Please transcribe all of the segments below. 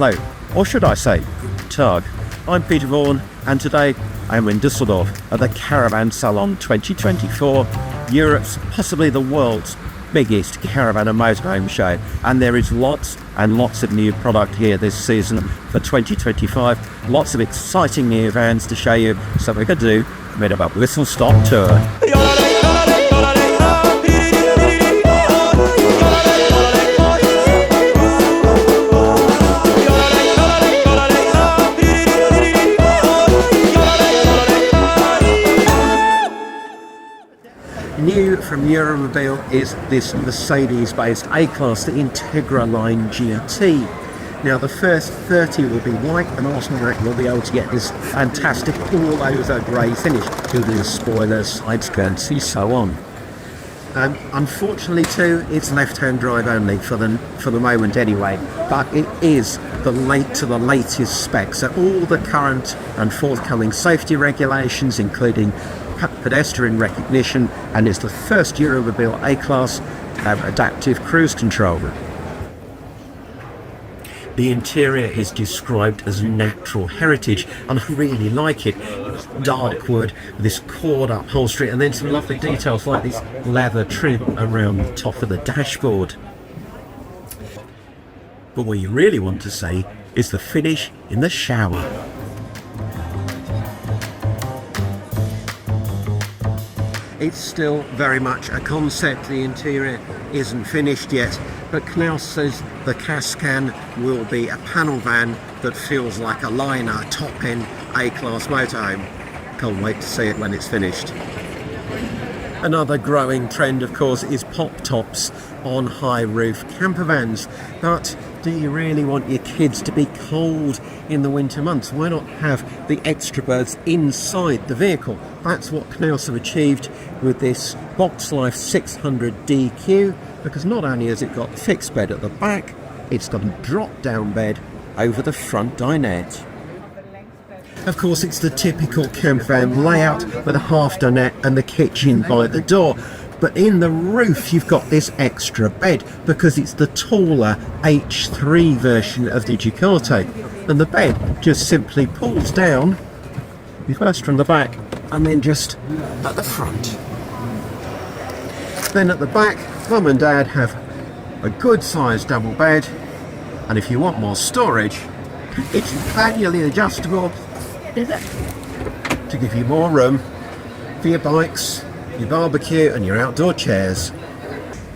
Hello, or should I say, Tag. I'm Peter Vaughan, and today I am in Dusseldorf at the Caravan Salon 2024, Europe's, possibly the world's biggest caravan and motorhome show. And there is lots and lots of new product here this season for 2025. Lots of exciting new vans to show you. So we're going to do a bit of a whistle-stop tour. New from Eura Mobil is this Mercedes-based A-Class, the Integra line GT. Now the first 30 will be white, and after that we'll be able to get this fantastic all-over grey finish, including spoilers, side skirts and so on. Unfortunately too, it's left-hand drive only for the moment anyway, but it is the latest specs. So all the current and forthcoming safety regulations, including pedestrian recognition, and is the first Eura Mobil A-Class to have adaptive cruise control. The interior is described as natural heritage, and I really like it. It's dark wood, this cord upholstery, and then some lovely details like this leather trim around the top of the dashboard. But what you really want to see is the finish in the shower. It's still very much a concept. The interior isn't finished yet, but Knaus says the Cascan will be a panel van that feels like a liner, top-end A-Class motorhome. Can't wait to see it when it's finished. Another growing trend, of course, is pop-tops on high-roof camper vans. But do you really want your kids to be cold in the winter months? Why not have the extra berths inside the vehicle? That's what Knaus have achieved with this Boxlife 600 DQ, because not only has it got the fixed bed at the back, it's got a drop-down bed over the front dinette. Of course, it's the typical camper van layout with a half dinette and the kitchen by the door. But in the roof you've got this extra bed because it's the taller H3 version of the Ducati, and the bed just simply pulls down, first from the back and then just at the front. Then at the back, Mum and Dad have a good sized double bed, and if you want more storage, it's manually adjustable to give you more room for your bikes, your barbecue and your outdoor chairs.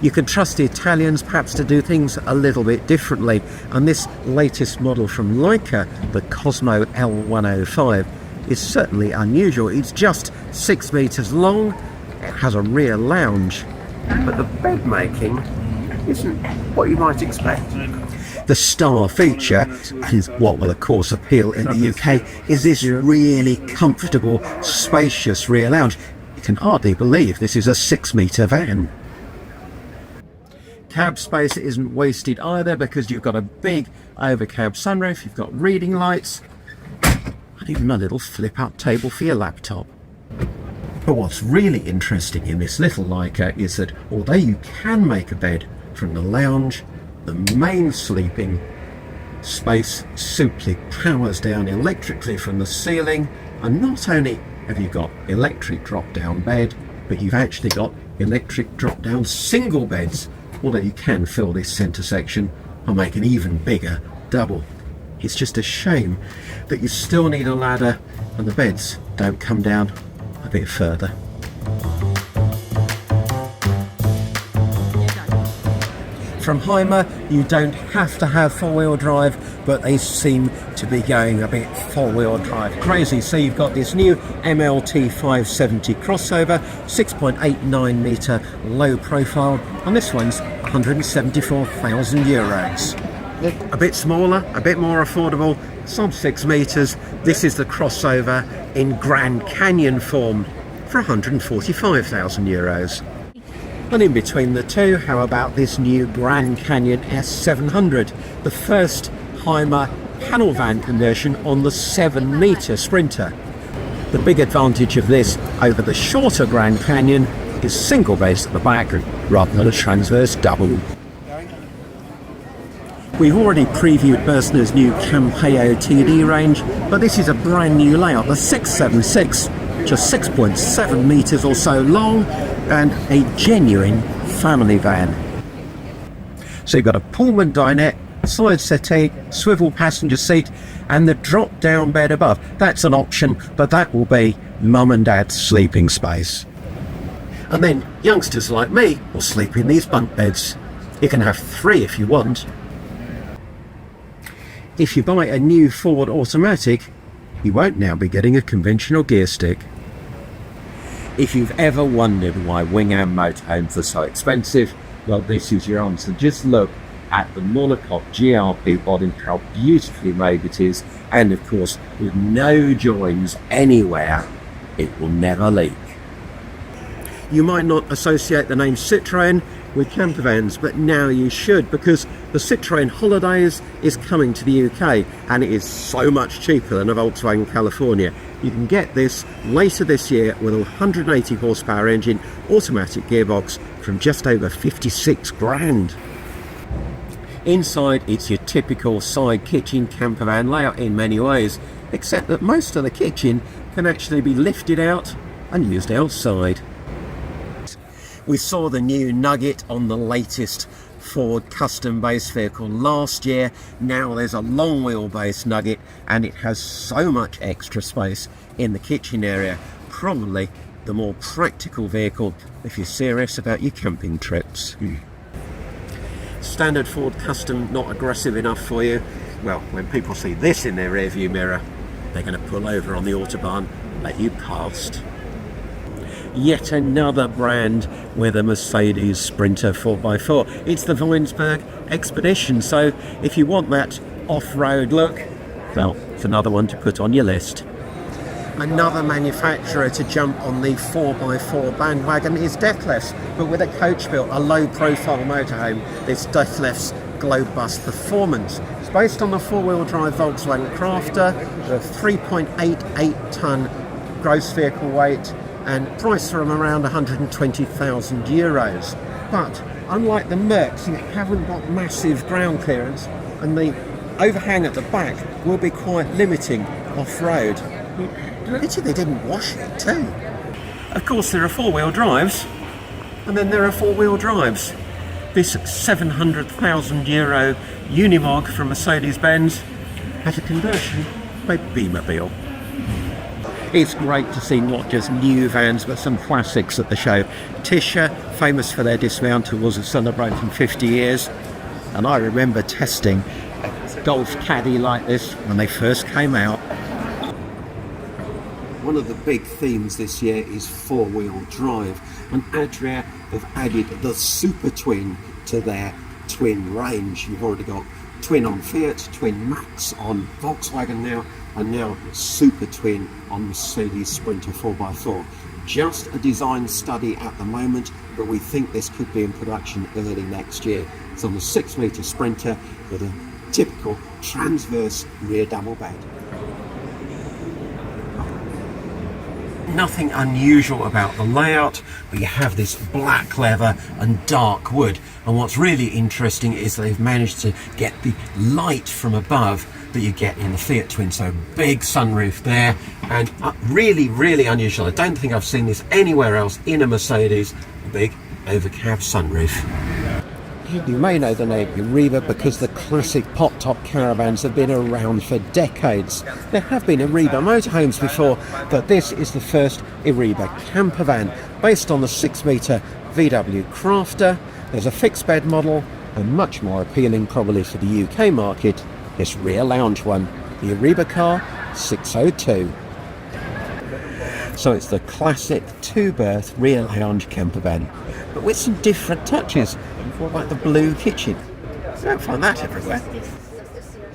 You can trust the Italians perhaps to do things a little bit differently, and this latest model from Leica, the Cosmo L105, is certainly unusual. It's just 6 meters long, it has a rear lounge, but the bed making isn't what you might expect. The star feature, and what will of course appeal in the UK, is this really comfortable, spacious rear lounge. You can hardly believe this is a 6 metre van. Cab space isn't wasted either, because you've got a big overcab sunroof, you've got reading lights, and even a little flip-up table for your laptop. But what's really interesting in this little Leica is that although you can make a bed from the lounge, the main sleeping space simply powers down electrically from the ceiling, and not only have you got electric drop-down bed, but you've actually got electric drop-down single beds, although you can fill this centre section and make an even bigger double. It's just a shame that you still need a ladder and the beds don't come down a bit further. From Himer, you don't have to have four-wheel drive, but they seem to be going a bit four-wheel drive crazy. So you've got this new MLT 570 crossover, 6.89 metre low profile, and this one's 174,000 euros. A bit smaller, a bit more affordable, sub 6 metres. This is the crossover in Grand Canyon form for 145,000 euros. And in between the two, how about this new Grand Canyon S700, the first Himer panel van conversion on the 7 metre Sprinter. The big advantage of this over the shorter Grand Canyon is single base at the back rather than a transverse double. We've already previewed Börsner's new Campeo TD range, but this is a brand new layout, the 676, just 6.7 metres or so long, and a genuine family van. So you've got a Pullman dinette, side settee, swivel passenger seat, and the drop-down bed above. That's an option, but that will be mum and dad's sleeping space. And then youngsters like me will sleep in these bunk beds. You can have 3 if you want. If you buy a new Ford automatic, you won't now be getting a conventional gear stick. If you've ever wondered why Wingham motorhomes are so expensive, well, this is your answer. Just look at the monocoque GRP body, how beautifully made it is, and of course with no joins anywhere, it will never leak. You might not associate the name Citroën with campervans, but now you should, because the Citroën Holidays is coming to the UK and it is so much cheaper than a Volkswagen California. You can get this later this year with a 180 horsepower engine, automatic gearbox from just over 56 grand. Inside, it's your typical side kitchen campervan layout in many ways, except that most of the kitchen can actually be lifted out and used outside. We saw the new Nugget on the latest Ford custom base vehicle last year. Now there's a long wheelbase Nugget and it has so much extra space in the kitchen area. Probably the more practical vehicle if you're serious about your camping trips. Standard Ford custom not aggressive enough for you? Well, when people see this in their rearview mirror, they're going to pull over on the Autobahn and let you past. Yet another brand with a Mercedes Sprinter 4x4. It's the Weinsberg Expedition, so if you want that off-road look, well, it's another one to put on your list. Another manufacturer to jump on the 4x4 bandwagon is Detlefs, but with a coach built, a low-profile motorhome. It's Detlefs Globebus Performance. It's based on the four-wheel drive Volkswagen Crafter, the 3.88 tonne gross vehicle weight, and priced from around 120,000 euros. But unlike the Mercs, you haven't got massive ground clearance, and the overhang at the back will be quite limiting off-road. They didn't wash it too. Of course, there are four-wheel drives, and then there are four-wheel drives. This 700,000 euro Unimog from Mercedes-Benz has a conversion by B-Mobile. It's great to see not just new vans but some classics at the show. Tisha, famous for their dismountables, are celebrating 50 years, and I remember testing a Golf Caddy like this when they first came out. One of the big themes this year is four-wheel drive, and Adria have added the Super Twin to their twin range. You've already got Twin on Fiat, Twin Max on Volkswagen now, and now Super Twin on Mercedes Sprinter 4x4. Just a design study at the moment, but we think this could be in production early next year. It's on the 6-metre Sprinter with a typical transverse rear double bed. Nothing unusual about the layout, but you have this black leather and dark wood, and what's really interesting is they've managed to get the light from above that you get in the Fiat Twin. So big sunroof there, and really unusual. I don't think I've seen this anywhere else in a Mercedes, a big overcab sunroof. You may know the name Eura because the classic pop-top caravans have been around for decades. There have been Eura motorhomes before, but this is the first Eura campervan based on the 6-metre VW Crafter. There's a fixed bed model, and much more appealing probably for the UK market, this rear lounge one, the Eura Car 602. So it's the classic 2-berth rear lounge campervan, but with some different touches, like the blue kitchen. You don't find that everywhere.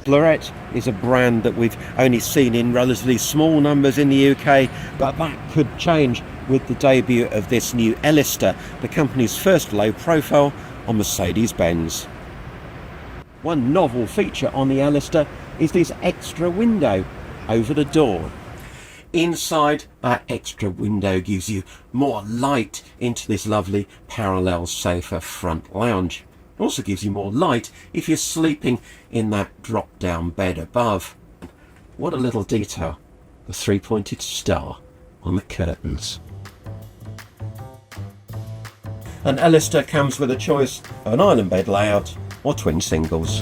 Blurette is a brand that we've only seen in relatively small numbers in the UK, but that could change with the debut of this new Elister, the company's first low profile on Mercedes-Benz. One novel feature on the Elister is this extra window over the door. Inside, that extra window gives you more light into this lovely parallel sofa front lounge. Also gives you more light if you're sleeping in that drop-down bed above. What a little detail, the three-pointed star on the curtains. And Elister comes with a choice of an island bed layout or twin singles.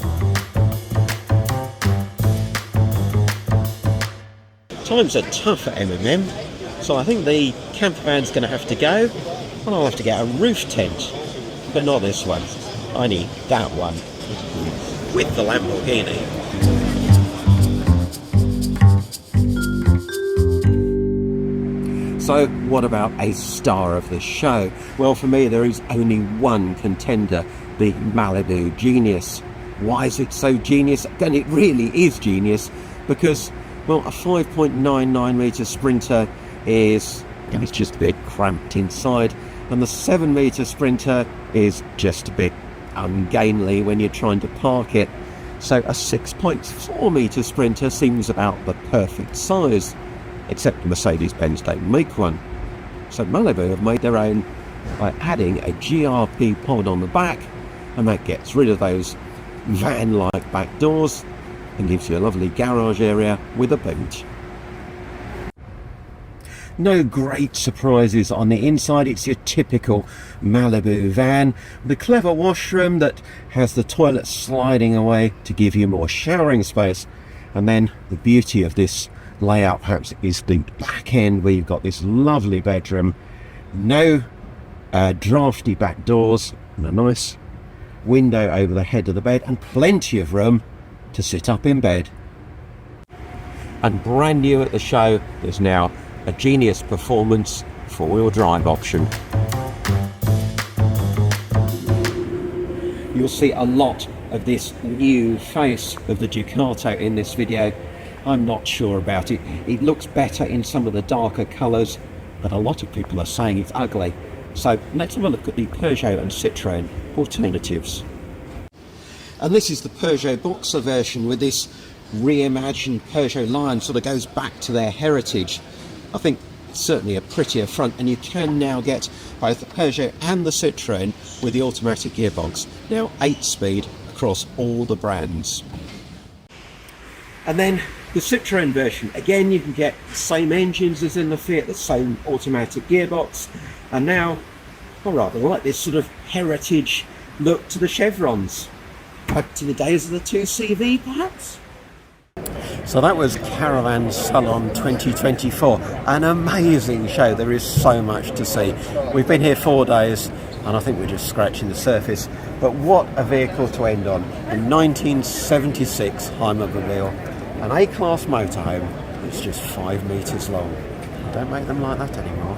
Times are tough at M&M, so I think the camper van's going to have to go, and I'll have to get a roof tent, but not this one. I need that one with the Lamborghini. So what about a star of the show? Well, for me there is only one contender, the Malibu Genius. Why is it so genius? And it really is genius because, well, a 5.99 metre Sprinter is, it's just a bit cramped inside, and the 7 metre Sprinter is just a bit ungainly when you're trying to park it. So a 6.4 metre Sprinter seems about the perfect size, except Mercedes-Benz don't make one. So Malibu have made their own by adding a GRP pod on the back, and that gets rid of those van-like back doors and gives you a lovely garage area with a boot. No great surprises on the inside. It's your typical Malibu van. The clever washroom that has the toilet sliding away to give you more showering space. And then the beauty of this layout perhaps is the back end, where you've got this lovely bedroom. No drafty back doors, and a nice window over the head of the bed, and plenty of room to sit up in bed. And brand new at the show, there's now a Genius Performance 4-wheel drive option. You'll see a lot of this new face of the Ducato in this video. I'm not sure about it. It looks better in some of the darker colours, but a lot of people are saying it's ugly. So let's have a look at the Peugeot and Citroën alternatives. And this is the Peugeot Boxer version with this reimagined Peugeot line, sort of goes back to their heritage. I think it's certainly a prettier front, and you can now get both the Peugeot and the Citroën with the automatic gearbox. Now 8-speed across all the brands. And then the Citroën version, again you can get the same engines as in the Fiat, the same automatic gearbox, and now I rather like this sort of heritage look to the chevrons. Back to the days of the 2CV perhaps? So that was Caravan Salon 2024, an amazing show. There is so much to see. We've been here 4 days and I think we're just scratching the surface, but what a vehicle to end on. A 1976 Himer Mobil, an A-class motorhome. It's just 5 metres long. Don't make them like that anymore.